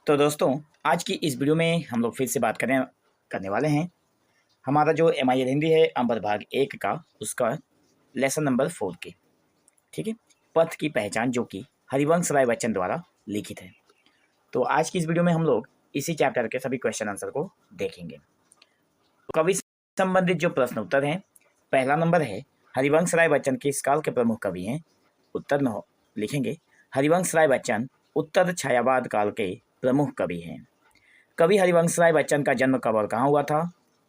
तो दोस्तों, आज की इस वीडियो में हम लोग फिर से बात करने वाले हैं। हमारा जो MIL हिंदी है अंबर भाग 1 का, उसका लेसन नंबर 4 की, ठीक है, पथ की पहचान, जो कि हरिवंश राय बच्चन द्वारा लिखित है। तो आज की इस वीडियो में हम लोग इसी चैप्टर के सभी क्वेश्चन आंसर को देखेंगे। कवि संबंधित जो प्रश्न उत्तर हैं, पहला नंबर है, हरिवंश राय बच्चन किस काल के प्रमुख कवि हैं? उत्तर में लिखेंगे, हरिवंश राय बच्चन उत्तर छायावाद काल के प्रमुख कवि हैं। कवि हरिवंश राय बच्चन का जन्म कब और कहाँ हुआ था?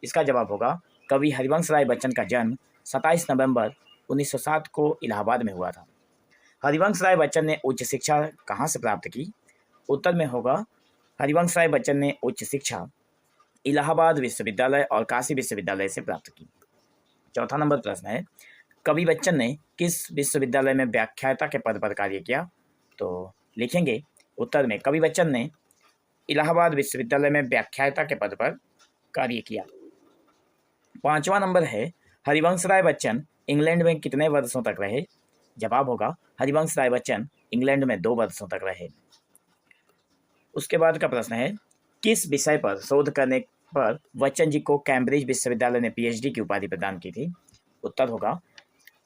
इसका जवाब होगा, कवि हरिवंश राय बच्चन का जन्म 27 नवंबर 1907 को इलाहाबाद में हुआ था। हरिवंश राय बच्चन ने उच्च शिक्षा कहाँ से प्राप्त की? उत्तर में होगा, हरिवंश राय बच्चन ने उच्च शिक्षा इलाहाबाद विश्वविद्यालय और काशी विश्वविद्यालय से प्राप्त की। चौथा नंबर प्रश्न है, कवि बच्चन ने किस विश्वविद्यालय में व्याख्याता के पद पर कार्य किया? तो लिखेंगे उत्तर में, कवि बच्चन ने इलाहाबाद विश्वविद्यालय में व्याख्याता के पद पर कार्य किया। पांचवा नंबर है, हरिवंश राय बच्चन इंग्लैंड में कितने वर्षों तक रहे? जवाब होगा, हरिवंश राय बच्चन इंग्लैंड में 2 वर्षों तक रहे। उसके बाद का प्रश्न है, किस विषय पर शोध करने पर बच्चन जी को कैम्ब्रिज विश्वविद्यालय ने PhD की उपाधि प्रदान की थी? उत्तर होगा,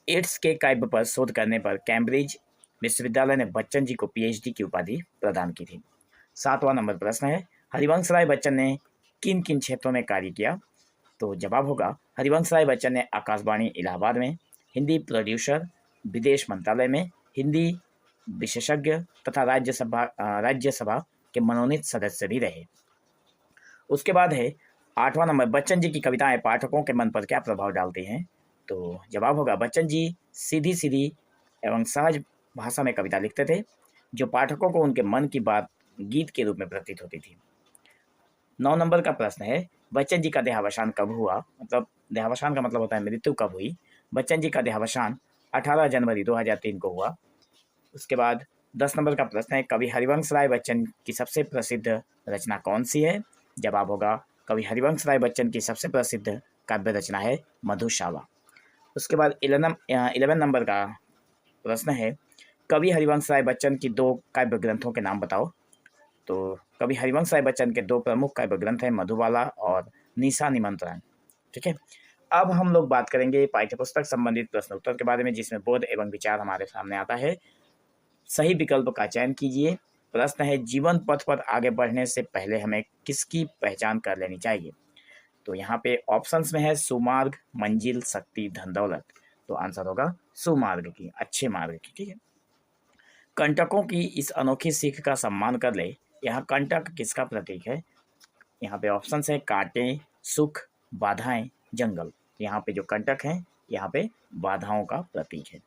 एड्स के काव्य पर शोध करने पर कैम्ब्रिज विश्वविद्यालय ने बच्चन जी को PhD की उपाधि प्रदान की थी। 7वां नंबर प्रश्न है, हरिवंश राय बच्चन ने किन किन क्षेत्रों में कार्य किया? तो जवाब होगा, हरिवंश राय बच्चन ने आकाशवाणी इलाहाबाद में, हिंदी प्रोड्यूसर, विदेश मंत्रालय में, हिंदी विशेषज्ञ तथा राज्यसभा के मनोनीत सदस्य भी रहे। उसके बाद है 8वां नंबर, बच्चन जी की कविताएं पाठकों के मन पर क्या प्रभाव डालती हैं? तो जवाब होगा, बच्चन जी सीधी सीधी एवं सहज भाषा में कविता लिखते थे, जो पाठकों को उनके मन की बात गीत के रूप में प्रतीत होती थी। 9 नंबर का प्रश्न है, बच्चन जी का देहावसान कब हुआ? मतलब देहावसान का मतलब होता है मृत्यु कब हुई। बच्चन जी का देहावसान 18 जनवरी 2003 को हुआ। उसके बाद 10 नंबर का प्रश्न है, कवि हरिवंश राय बच्चन की सबसे प्रसिद्ध रचना कौन सी है? जवाब होगा, कवि हरिवंश राय बच्चन की सबसे प्रसिद्ध काव्य रचना है मधुशाला। उसके बाद 11 नंबर का प्रश्न है, कवि हरिवंश राय बच्चन की 2 काव्य ग्रंथों के नाम बताओ। तो कवि हरिवंश राय बच्चन के 2 प्रमुख काव्य ग्रंथ हैं मधुबाला और निशा निमंत्रण। ठीक है, अब हम लोग बात करेंगे पाठ्यपुस्तक संबंधित प्रश्न उत्तर के बारे में, जिसमें बोध एवं विचार हमारे सामने आता है। सही विकल्प का चयन कीजिए। प्रश्न है, जीवन पथ पर आगे बढ़ने से पहले हमें किसकी पहचान कर लेनी चाहिए? तो यहाँ पे ऑप्शंस में है सुमार्ग, मंजिल, शक्ति, धन दौलत। तो आंसर होगा सुमार्ग की, अच्छे मार्ग की। ठीक है, कंटकों की इस अनोखी सीख का सम्मान कर ले। यहाँ कंटक किसका प्रतीक है? यहाँ पे ऑप्शंस है कांटे, सुख, बाधाएं, जंगल। यहाँ पे जो कंटक है, यहाँ पे बाधाओं का प्रतीक है।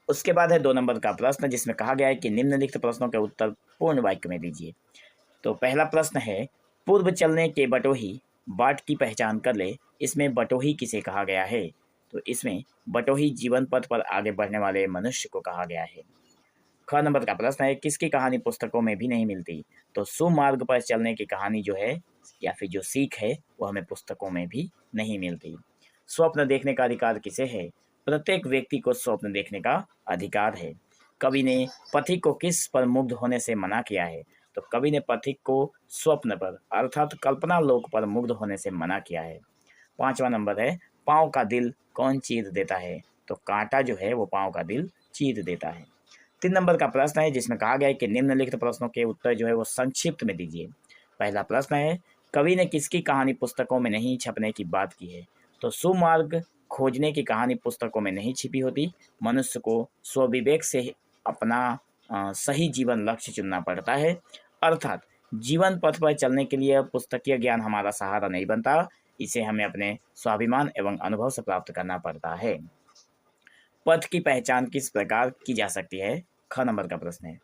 उसके बाद है 2 नंबर का प्रश्न, जिसमें कहा गया है कि निम्नलिखित प्रश्नों के उत्तर पूर्ण वाक्य में दीजिए। तो पहला प्रश्न है, पूर्व चलने के बटोही बाट की पहचान कर ले। इसमें बटोही किसे कहा गया है? तो इसमें बटोही जीवन पथ पर आगे बढ़ने वाले मनुष्य को कहा गया है। ख नंबर का प्रश्न है, किसकी कहानी पुस्तकों में भी नहीं मिलती? तो सुमार्ग पर चलने की कहानी जो है, या फिर जो सीख है, वो हमें पुस्तकों में भी नहीं मिलती। स्वप्न देखने का अधिकार किसे है? प्रत्येक व्यक्ति को स्वप्न देखने का अधिकार है। कवि ने पथिक को किस पर मुग्ध होने से मना किया है? तो कवि ने पथिक को स्वप्न पर अर्थात कल्पना लोक पर मुग्ध होने से मना किया है। 5वां नंबर है, पाँव का दिल कौन चीर देता है? तो कांटा जो है वो पाँव का दिल चीर देता है। 3 नंबर का प्रश्न है, जिसमें कहा गया है कि निम्नलिखित प्रश्नों के उत्तर जो है वो संक्षिप्त में दीजिए। पहला प्रश्न है, कवि ने किसकी कहानी पुस्तकों में नहीं छपने की बात की है? तो सुमार्ग खोजने की कहानी पुस्तकों में नहीं छिपी होती। मनुष्य को स्वविवेक से अपना सही जीवन लक्ष्य चुनना पड़ता है। अर्थात जीवन पथ पर चलने के लिए पुस्तकीय ज्ञान हमारा सहारा नहीं बनता, इसे हमें अपने स्वाभिमान एवं अनुभव से प्राप्त करना पड़ता है। पथ की पहचान किस प्रकार की जा सकती है? ख नंबर का प्रश्न है।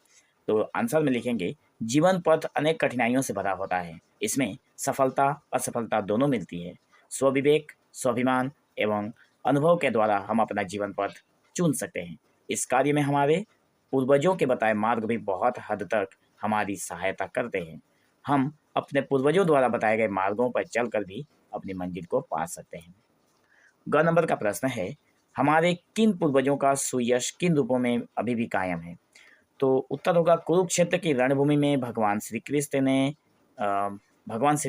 तो आंसर में लिखेंगे, जीवन पथ अनेक कठिनाइयों से भरा होता है। इसमें सफलता असफलता दोनों मिलती है। स्वविवेक, स्वाभिमान एवं अनुभव के द्वारा हम अपना जीवन पथ चुन सकते हैं। इस कार्य में हमारे पूर्वजों के बताए मार्ग भी बहुत हद तक हमारी सहायता करते हैं। हम अपने पूर्वजों द्वारा बताए गए मार्गों पर चलकर भी अपनी मंजिल को पा सकते हैं। ग नंबर का प्रश्न है, हमारे किन पूर्वजों का सुयश किन रूपों में अभी भी कायम है? तो उत्तर होगा कुरुक्षेत्र की रणभूमि में भगवान श्री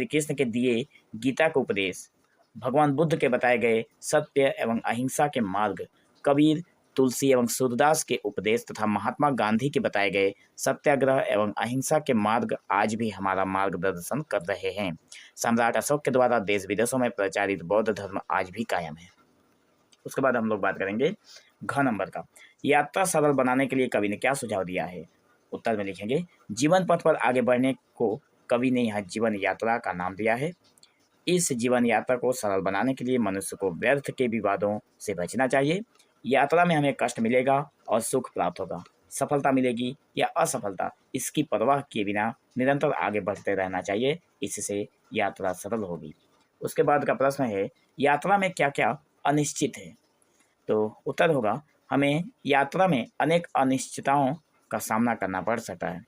कृष्ण के दिए गीता का उपदेश, भगवान बुद्ध के बताए गए सत्य एवं अहिंसा के मार्ग, कबीर, तुलसी एवं सूरदास के उपदेश तथा महात्मा गांधी के बताए गए सत्याग्रह एवं अहिंसा के मार्ग आज भी हमारा मार्गदर्शन कर रहे हैं। सम्राट अशोक के द्वारा देश विदेशों में प्रचारित बौद्ध धर्म आज भी कायम है। उसके बाद हम लोग बात करेंगे घ नंबर का। यात्रा सरल बनाने के लिए कवि ने क्या सुझाव दिया है? उत्तर में लिखेंगे जीवन पथ पर आगे बढ़ने को कवि ने यह जीवन यात्रा का नाम दिया है। इस जीवन यात्रा को सरल बनाने के लिए मनुष्य को व्यर्थ के विवादों से बचना चाहिए। यात्रा में हमें कष्ट मिलेगा और सुख प्राप्त होगा, सफलता मिलेगी या असफलता इसकी परवाह किए बिना निरंतर आगे बढ़ते रहना चाहिए, इससे यात्रा सरल होगी। उसके बाद का प्रश्न है यात्रा में क्या क्या अनिश्चित है? तो उत्तर होगा हमें यात्रा में अनेक अनिश्चितताओं का सामना करना पड़ सकता है।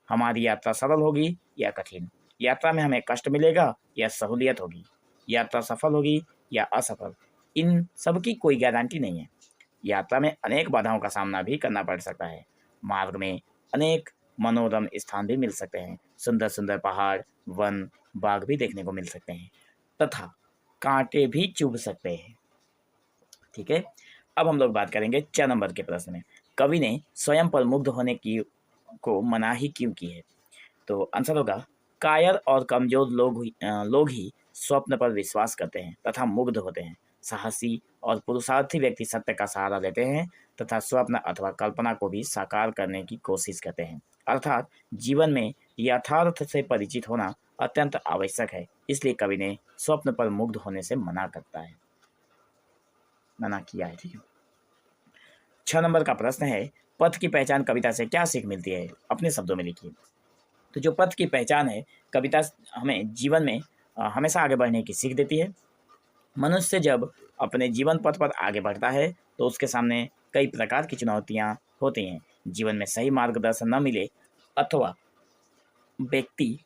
हमारी यात्रा सरल होगी या कठिन, यात्रा में हमें कष्ट मिलेगा या सहूलियत होगी, यात्रा सफल होगी या असफल, इन सब की कोई गारंटी नहीं है। यात्रा में अनेक बाधाओं का सामना भी करना पड़ सकता है। मार्ग में अनेक मनोरम स्थान भी मिल सकते हैं, सुंदर सुंदर पहाड़, वन, बाग भी देखने को मिल सकते हैं तथा कांटे भी चुभ सकते हैं। ठीक है, अब हम लोग बात करेंगे 4 नंबर के प्रश्न में। कवि ने स्वयं पर मुग्ध होने की को मनाही क्यों की है? तो आंसर होगा कायर और कमजोर लोग ही स्वप्न पर विश्वास करते हैं तथा मुग्ध होते हैं। साहसी और पुरुषार्थी व्यक्ति सत्य का सहारा लेते हैं तथा स्वप्न अथवा कल्पना को भी साकार करने की कोशिश करते हैं। अर्थात जीवन में यथार्थ से परिचित होना अत्यंत आवश्यक है, इसलिए कवि ने स्वप्न पर मुग्ध होने से मना किया है। ठीक है, 6 नंबर का प्रश्न है पथ की पहचान कविता से क्या सीख मिलती है? अपने शब्दों में लिखिए। तो जो पथ की पहचान है, कविता हमें जीवन में हमेशा आगे बढ़ने की सीख देती है। मनुष्य जब अपने जीवन पथ पर आगे बढ़ता है तो उसके सामने कई प्रकार की चुनौतियां होती हैं। जीवन में सही मार्गदर्शन न मिले अथवा व्यक्ति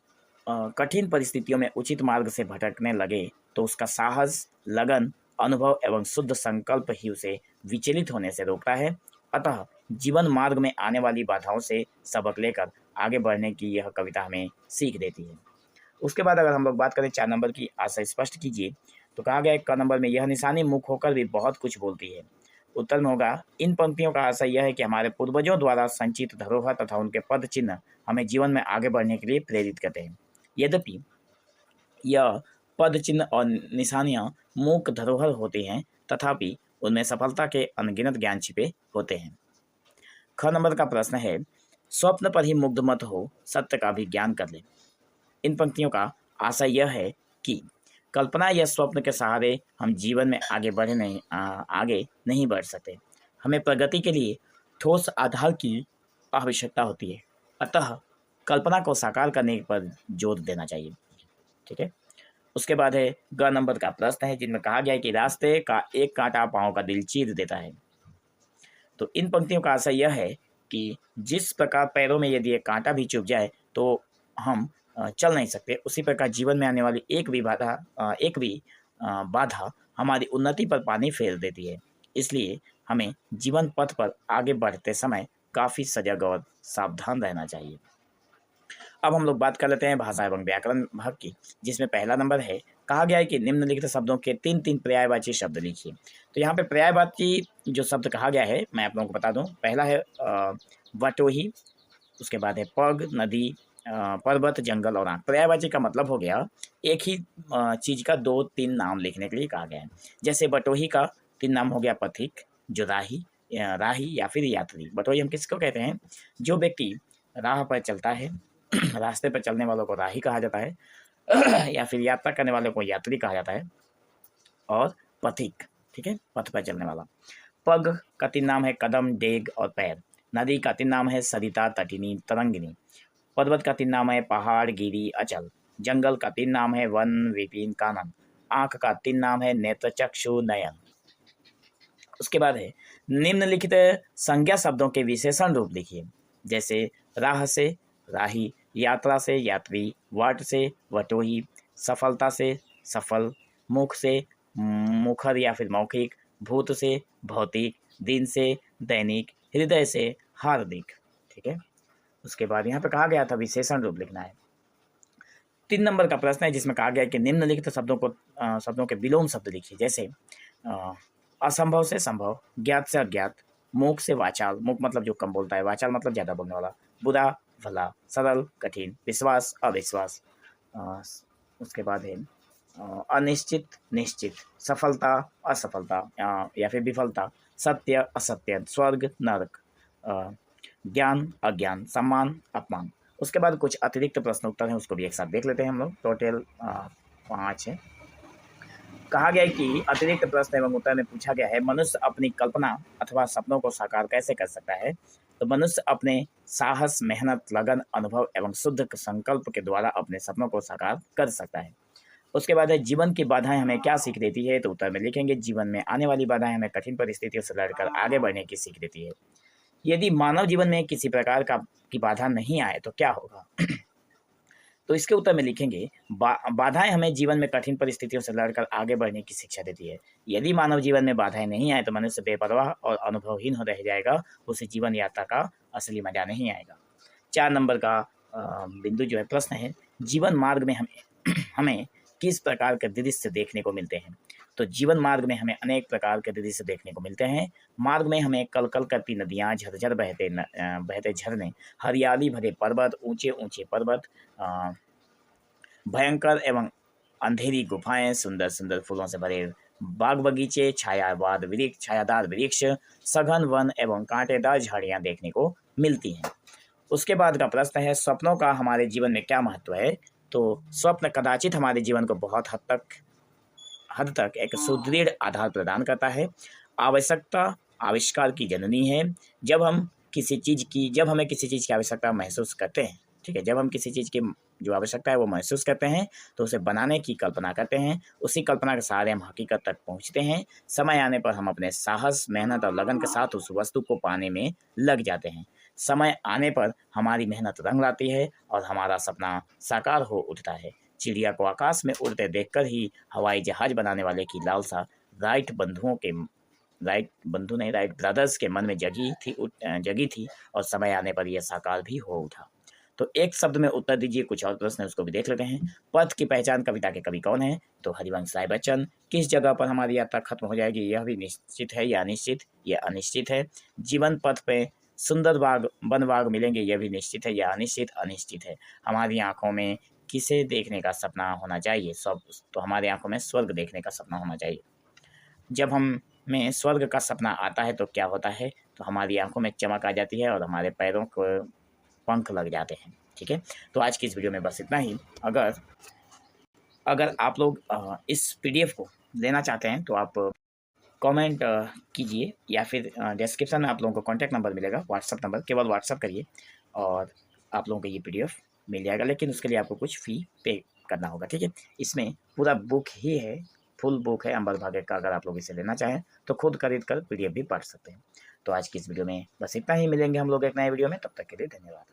कठिन परिस्थितियों में उचित मार्ग से भटकने लगे तो उसका साहस, लगन, अनुभव एवं शुद्ध संकल्प ही उसे विचलित होने से रोकता है। अतः जीवन मार्ग में आने वाली बाधाओं से सबक लेकर आगे बढ़ने की यह कविता हमें सीख देती है। उसके बाद अगर हम लोग बात करें 4 नंबर की, आशा स्पष्ट कीजिए। तो कहा गया है क नंबर में यह निशानी मुख होकर भी बहुत कुछ बोलती है। उत्तर में होगा इन पंक्तियों का आशय यह है कि हमारे पूर्वजों द्वारा संचित धरोहर तथा उनके पद चिन्ह हमें जीवन में आगे बढ़ने के लिए प्रेरित करते हैं। यद्यपि यह पद चिन्ह और निशानियां मूक धरोहर होती हैं, तथापि उनमें सफलता के अनगिनत ज्ञान छिपे होते हैं। ख नंबर का प्रश्न है स्वप्न पर ही मुग्ध मत हो, सत्य का भी ज्ञान कर ले। इन पंक्तियों का आशय यह है कि कल्पना या स्वप्न के सहारे हम जीवन में आगे नहीं बढ़ सकते। हमें प्रगति के लिए ठोस आधार की आवश्यकता होती है, अतः कल्पना को साकार करने पर जोर देना चाहिए। ठीक है, उसके बाद है ग नंबर का प्रश्न है जिनमें कहा गया है कि रास्ते का एक कांटा पाँव का दिल चीर देता है। तो इन पंक्तियों का आशय यह है कि जिस प्रकार पैरों में यदि एक कांटा भी चुभ जाए तो हम चल नहीं सकते, उसी प्रकार जीवन में आने वाली एक भी बाधा हमारी उन्नति पर पानी फेर देती है। इसलिए हमें जीवन पथ पर आगे बढ़ते समय काफ़ी सजग और सावधान रहना चाहिए। अब हम लोग बात कर लेते हैं भाषा एवं व्याकरण भाग की, जिसमें पहला नंबर है कहा गया है कि निम्नलिखित शब्दों के 3 पर्यायवाची शब्द लिखिए। तो यहाँ पे पर्यायवाची जो शब्द कहा गया है मैं आप लोगों को बता दूं। पहला है वटोही, उसके बाद है पग, नदी, पर्वत, जंगल और आँख। पर्यायवाची का मतलब हो गया एक ही चीज़ का 2-3 नाम लिखने के लिए कहा गया है। जैसे बटोही का 3 नाम हो गया पथिक, जो राही या फिर यात्री। बटोही हम किसको कहते हैं? जो व्यक्ति राह पर चलता है रास्ते पर चलने वालों को राही कहा जाता है या फिर यात्रा करने वालों को यात्री कहा जाता है। और पथिक, ठीक है, पथ पर चलने वाला। पग का 3 नाम है कदम, डेग और पैर। नदी का 3 नाम है सरिता, तटिनी, तरंगिनी। पर्वत का 3 नाम है पहाड़, गिरी, अचल। जंगल का 3 नाम है वन, विपिन, कानन। आँख का 3 नाम है नेत्र, चक्षु, नयन। उसके बाद है निम्नलिखित संज्ञा शब्दों के विशेषण रूप लिखिए। जैसे राह से राही, यात्रा से यात्री, वाट से वटोही, सफलता से सफल, मुख से मुखर या फिर मौखिक, भूत से भौतिक, दिन से दैनिक, हृदय से हार्दिक। ठीक है। उसके बाद यहाँ पे कहा गया था विशेषण रूप लिखना है। 3 नंबर का प्रश्न है जिसमें कहा गया है कि निम्नलिखित शब्दों के विलोम शब्द लिखिए। जैसे असंभव से संभव, ज्ञात से अज्ञात, मूक से वाचाल, मूक मतलब जो कम बोलता है, वाचाल मतलब ज़्यादा बोलने वाला, बुरा भला, सरल कठिन, विश्वास अविश्वास। उसके बाद है अनिश्चित निश्चित, सफलता असफलता या फिर विफलता, सत्य असत्य, स्वर्ग नरक, ज्ञान अज्ञान, सम्मान अपमान। उसके बाद कुछ अतिरिक्त प्रश्न उत्तर हैं, उसको भी एक साथ देख लेते हैं हम लोग। टोटल 5 है। कहा गया है कि अतिरिक्त प्रश्न एवं उत्तर में पूछा गया है मनुष्य अपनी कल्पना अथवा सपनों को साकार कैसे कर सकता है। तो मनुष्य अपने साहस, मेहनत, लगन, अनुभव एवं शुद्ध संकल्प के द्वारा अपने सपनों को साकार कर सकता है। उसके बाद है जीवन की बाधाएं हमें क्या सीख देती है। तो उत्तर में लिखेंगे जीवन में आने वाली बाधाएं हमें कठिन परिस्थितियों से लड़कर आगे बढ़ने की सीख देती है। यदि मानव जीवन में किसी प्रकार की बाधा नहीं आए तो क्या होगा। तो इसके उत्तर में लिखेंगे बाधाएं हमें जीवन में कठिन परिस्थितियों से लड़कर आगे बढ़ने की शिक्षा देती है। यदि मानव जीवन में बाधाएं नहीं आए तो मनुष्य बेपरवाह और अनुभवहीन हो रह जाएगा, उसे जीवन यात्रा का असली मजा नहीं आएगा। 4 नंबर का बिंदु जो है प्रश्न है, जीवन मार्ग में हमें किस प्रकार के दृश्य देखने को मिलते हैं। तो जीवन मार्ग में हमें अनेक प्रकार के दृश्य देखने को मिलते हैं। मार्ग में हमें कल कल करती नदियाँ, झरझर बहते झरने, हरियाली भरे पर्वत, ऊंचे ऊंचे पर्वत, भयंकर एवं अंधेरी गुफाएं, सुंदर सुंदर फूलों से भरे बाग बगीचे, छायादार वृक्ष, सघन वन एवं कांटेदार झाड़ियां देखने को मिलती हैं। उसके बाद का प्रश्न है स्वप्नों का हमारे जीवन में क्या महत्व है। तो स्वप्न कदाचित हमारे जीवन को बहुत हद तक एक सुदृढ़ आधार प्रदान करता है। आवश्यकता आविष्कार की जननी है। जब हमें किसी चीज़ की आवश्यकता महसूस करते हैं, ठीक है, जब हम किसी चीज़ की जो आवश्यकता है वो महसूस करते हैं तो उसे बनाने की कल्पना करते हैं। उसी कल्पना के सहारे हम हकीकत तक पहुंचते हैं। समय आने पर हम अपने साहस, मेहनत और लगन के साथ उस वस्तु को पाने में लग जाते हैं। समय आने पर हमारी मेहनत रंग लाती है और हमारा सपना साकार हो उठता है। चिड़िया को आकाश में उड़ते देखकर ही हवाई जहाज बनाने वाले की लालसा राइट ब्रदर्स के मन में जगी थी और समय आने पर यह साकार भी हो उठा। तो एक शब्द में उत्तर दीजिए। कुछ और प्रश्न है उसको भी देख लेते हैं। पथ की पहचान कविता के कवि कौन है। तो हरिवंश राय बच्चन। किस जगह पर हमारी यात्रा खत्म हो जाएगी, यह भी निश्चित है या अनिश्चित, यह अनिश्चित है। जीवन पथ पे सुंदर वन बाग मिलेंगे, यह भी निश्चित है या अनिश्चित है। हमारी आंखों में किसे देखने का सपना होना चाहिए। तो हमारी आंखों में स्वर्ग देखने का सपना होना चाहिए। जब हमें स्वर्ग का सपना आता है तो क्या होता है, तो हमारी आंखों में चमक आ जाती है और हमारे पैरों को पंख लग जाते हैं। ठीक है, तो आज की इस वीडियो में बस इतना ही। अगर आप लोग इस PDF को लेना चाहते हैं तो आप कमेंट कीजिए या फिर डिस्क्रिप्शन में आप लोगों को कॉन्टैक्ट नंबर मिलेगा, व्हाट्सअप नंबर, केवल व्हाट्सअप करिए और आप लोगों को ये PDF मिल जाएगा। लेकिन उसके लिए आपको कुछ फ़ी पे करना होगा। ठीक है, इसमें पूरा बुक ही है, फुल बुक है अंबर भागे का। अगर आप लोग इसे लेना चाहें तो खुद खरीद कर PDF भी पढ़ सकते हैं। तो आज की इस वीडियो में बस इतना ही। मिलेंगे हम लोग एक नए वीडियो में, तब तक के लिए धन्यवाद।